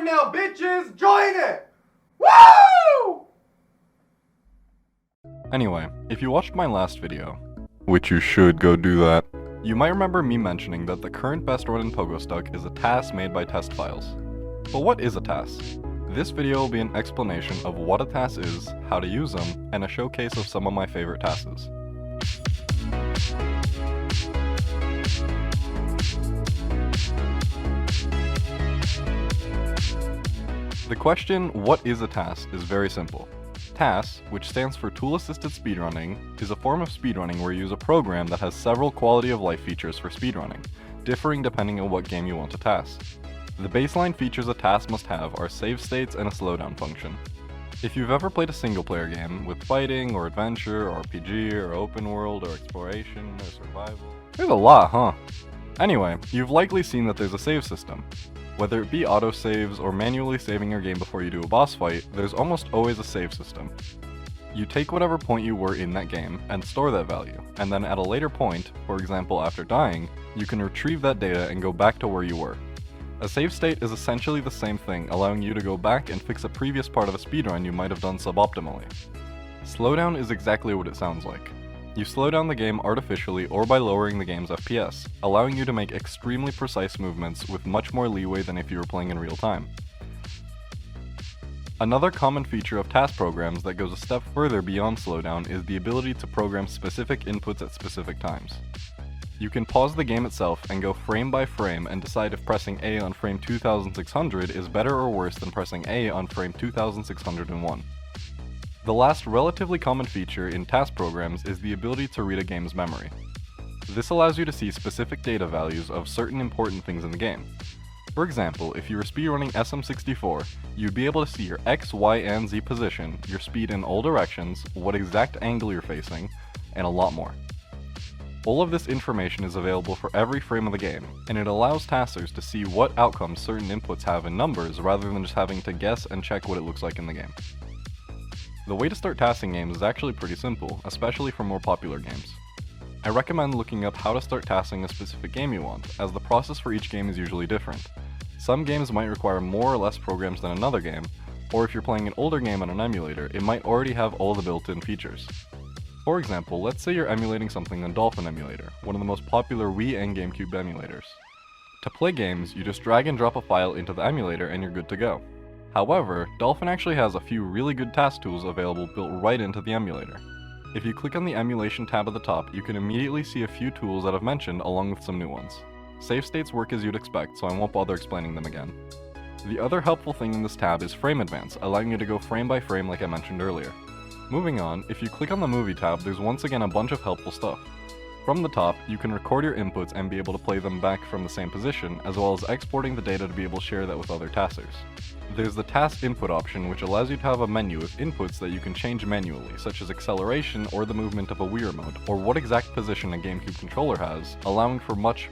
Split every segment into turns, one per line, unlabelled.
hard now, bitches! Join it! Woo!
Anyway, if you watched my last video, which you should go do that, you might remember me mentioning that the current best run in PogoStuck is a TAS made by test files. But what is a TAS? This video will be an explanation of what a TAS is, how to use them, and a showcase of some of my favorite TASes. The question, what is a TAS, is very simple. TAS, which stands for Tool Assisted Speedrunning, is a form of speedrunning where you use a program that has several quality of life features for speedrunning, differing depending on what game you want to TAS. The baseline features a TAS must have are save states and a slowdown function. If you've ever played a single player game with fighting, or adventure, or RPG, or open world, or exploration, or survival... There's a lot, huh? Anyway, you've likely seen that there's a save system. Whether it be autosaves or manually saving your game before you do a boss fight, there's almost always a save system. You take whatever point you were in that game and store that value, and then at a later point, for example after dying, you can retrieve that data and go back to where you were. A save state is essentially the same thing, allowing you to go back and fix a previous part of a speedrun you might have done suboptimally. Slowdown is exactly what it sounds like. You slow down the game artificially or by lowering the game's FPS, allowing you to make extremely precise movements with much more leeway than if you were playing in real time. Another common feature of TAS programs that goes a step further beyond slowdown is the ability to program specific inputs at specific times. You can pause the game itself and go frame by frame and decide if pressing A on frame 2600 is better or worse than pressing A on frame 2601. The last relatively common feature in TAS programs is the ability to read a game's memory. This allows you to see specific data values of certain important things in the game. For example, if you were speedrunning SM64, you'd be able to see your X, Y, and Z position, your speed in all directions, what exact angle you're facing, and a lot more. All of this information is available for every frame of the game, and it allows TASers to see what outcomes certain inputs have in numbers rather than just having to guess and check what it looks like in the game. The way to start TASing games is actually pretty simple, especially for more popular games. I recommend looking up how to start TASing a specific game you want, as the process for each game is usually different. Some games might require more or less programs than another game, or if you're playing an older game on an emulator, it might already have all the built-in features. For example, let's say you're emulating something on Dolphin Emulator, one of the most popular Wii and GameCube emulators. To play games, you just drag and drop a file into the emulator and you're good to go. However, Dolphin actually has a few really good TAS tools available built right into the emulator. If you click on the emulation tab at the top, you can immediately see a few tools that I've mentioned along with some new ones. Save states work as you'd expect, so I won't bother explaining them again. The other helpful thing in this tab is Frame Advance, allowing you to go frame by frame like I mentioned earlier. Moving on, if you click on the Movie tab, there's once again a bunch of helpful stuff. From the top, you can record your inputs and be able to play them back from the same position, as well as exporting the data to be able to share that with other TASers. There's the TAS input option, which allows you to have a menu with inputs that you can change manually, such as acceleration or the movement of a Wii remote, or what exact position a GameCube controller has, allowing for much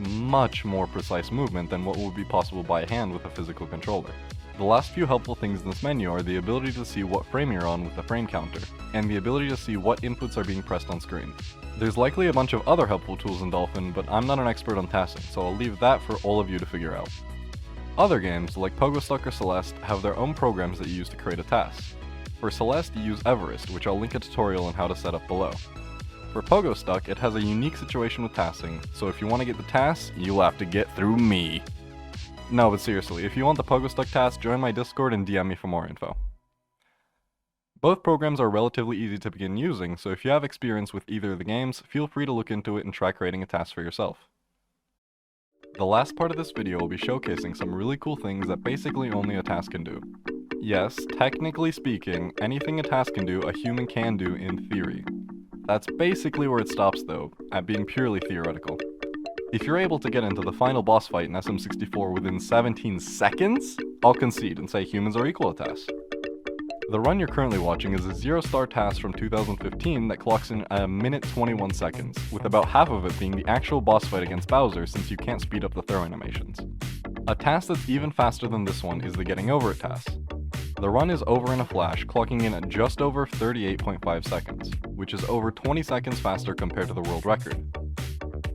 more precise movement than what would be possible by hand with a physical controller. The last few helpful things in this menu are the ability to see what frame you're on with the frame counter, and the ability to see what inputs are being pressed on screen. There's likely a bunch of other helpful tools in Dolphin, but I'm not an expert on TASing, so I'll leave that for all of you to figure out. Other games, like PogoStuck or Celeste, have their own programs that you use to create a TAS. For Celeste, you use Everest, which I'll link a tutorial on how to set up below. For PogoStuck, it has a unique situation with TASing, so if you want to get the TAS, you'll have to get through me. No, but seriously, if you want the PogoStuck TAS, join my Discord and DM me for more info. Both programs are relatively easy to begin using, so if you have experience with either of the games, feel free to look into it and try creating a TAS for yourself. The last part of this video will be showcasing some really cool things that basically only a TAS can do. Yes, technically speaking, anything a TAS can do, a human can do in theory. That's basically where it stops though, at being purely theoretical. If you're able to get into the final boss fight in SM64 within 17 seconds, I'll concede and say humans are equal to TAS. The run you're currently watching is a 0-star TAS from 2015 that clocks in at 1:21 seconds, with about half of it being the actual boss fight against Bowser since you can't speed up the throw animations. A TAS that's even faster than this one is the Getting Over It TAS. The run is over in a flash, clocking in at just over 38.5 seconds, which is over 20 seconds faster compared to the world record.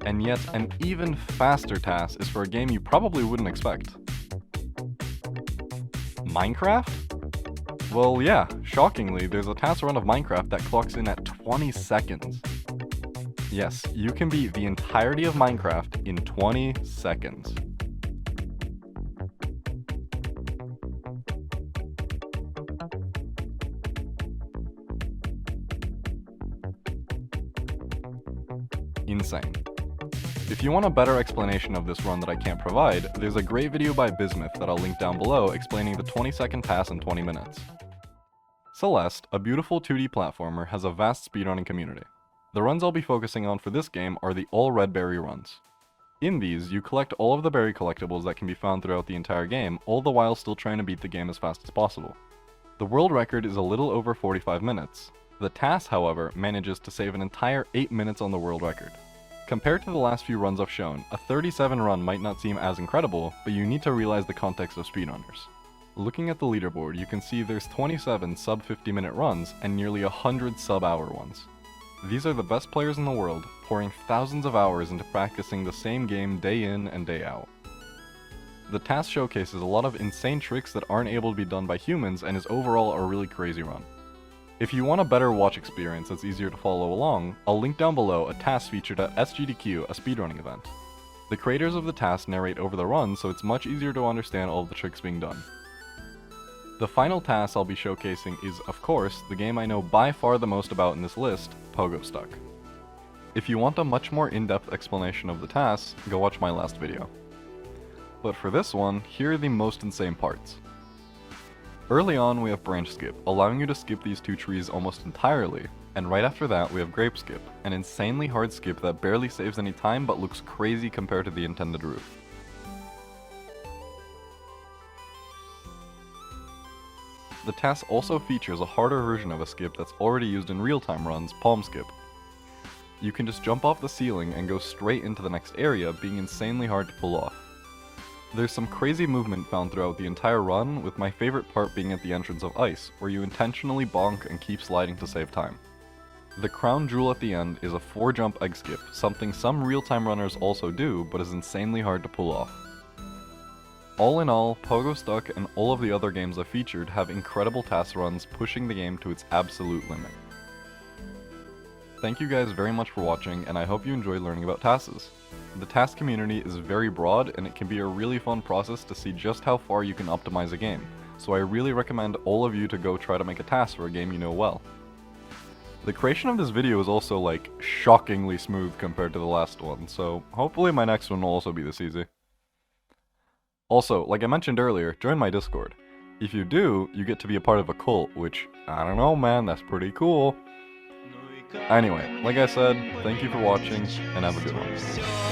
And yet, an even faster TAS is for a game you probably wouldn't expect. Minecraft? Well, yeah, shockingly, there's a TAS run of Minecraft that clocks in at 20 seconds. Yes, you can beat the entirety of Minecraft in 20 seconds. Insane. If you want a better explanation of this run that I can't provide, there's a great video by Bismuth that I'll link down below explaining the 20-second TAS in 20 minutes. Celeste, a beautiful 2D platformer, has a vast speedrunning community. The runs I'll be focusing on for this game are the all red berry runs. In these, you collect all of the berry collectibles that can be found throughout the entire game, all the while still trying to beat the game as fast as possible. The world record is a little over 45 minutes. The TAS, however, manages to save an entire 8 minutes on the world record. Compared to the last few runs I've shown, a 37 run might not seem as incredible, but you need to realize the context of speedrunners. Looking at the leaderboard, you can see there's 27 sub 50-minute runs and nearly 100 sub-hour ones. These are the best players in the world, pouring thousands of hours into practicing the same game day in and day out. The TAS showcases a lot of insane tricks that aren't able to be done by humans and is overall a really crazy run. If you want a better watch experience that's easier to follow along, I'll link down below a TAS featured at SGDQ, a speedrunning event. The creators of the TAS narrate over the run, so it's much easier to understand all of the tricks being done. The final TAS I'll be showcasing is, of course, the game I know by far the most about in this list, Pogo Stuck. If you want a much more in-depth explanation of the TAS, go watch my last video. But for this one, here are the most insane parts. Early on we have branch skip, allowing you to skip these two trees almost entirely, and right after that we have grape skip, an insanely hard skip that barely saves any time but looks crazy compared to the intended route. The TAS also features a harder version of a skip that's already used in real-time runs, palm skip. You can just jump off the ceiling and go straight into the next area, being insanely hard to pull off. There's some crazy movement found throughout the entire run, with my favorite part being at the entrance of ice, where you intentionally bonk and keep sliding to save time. The crown jewel at the end is a 4-jump egg skip, something some real-time runners also do, but is insanely hard to pull off. All in all, Pogo Stuck and all of the other games I've featured have incredible TAS runs, pushing the game to its absolute limit. Thank you guys very much for watching, and I hope you enjoyed learning about TASes. The TAS community is very broad, and it can be a really fun process to see just how far you can optimize a game, so I really recommend all of you to go try to make a TAS for a game you know well. The creation of this video is also like shockingly smooth compared to the last one, so hopefully my next one will also be this easy. Also, like I mentioned earlier, join my Discord. If you do, you get to be a part of a cult, which, I don't know man, that's pretty cool. Anyway, like I said, thank you for watching, and have a good one.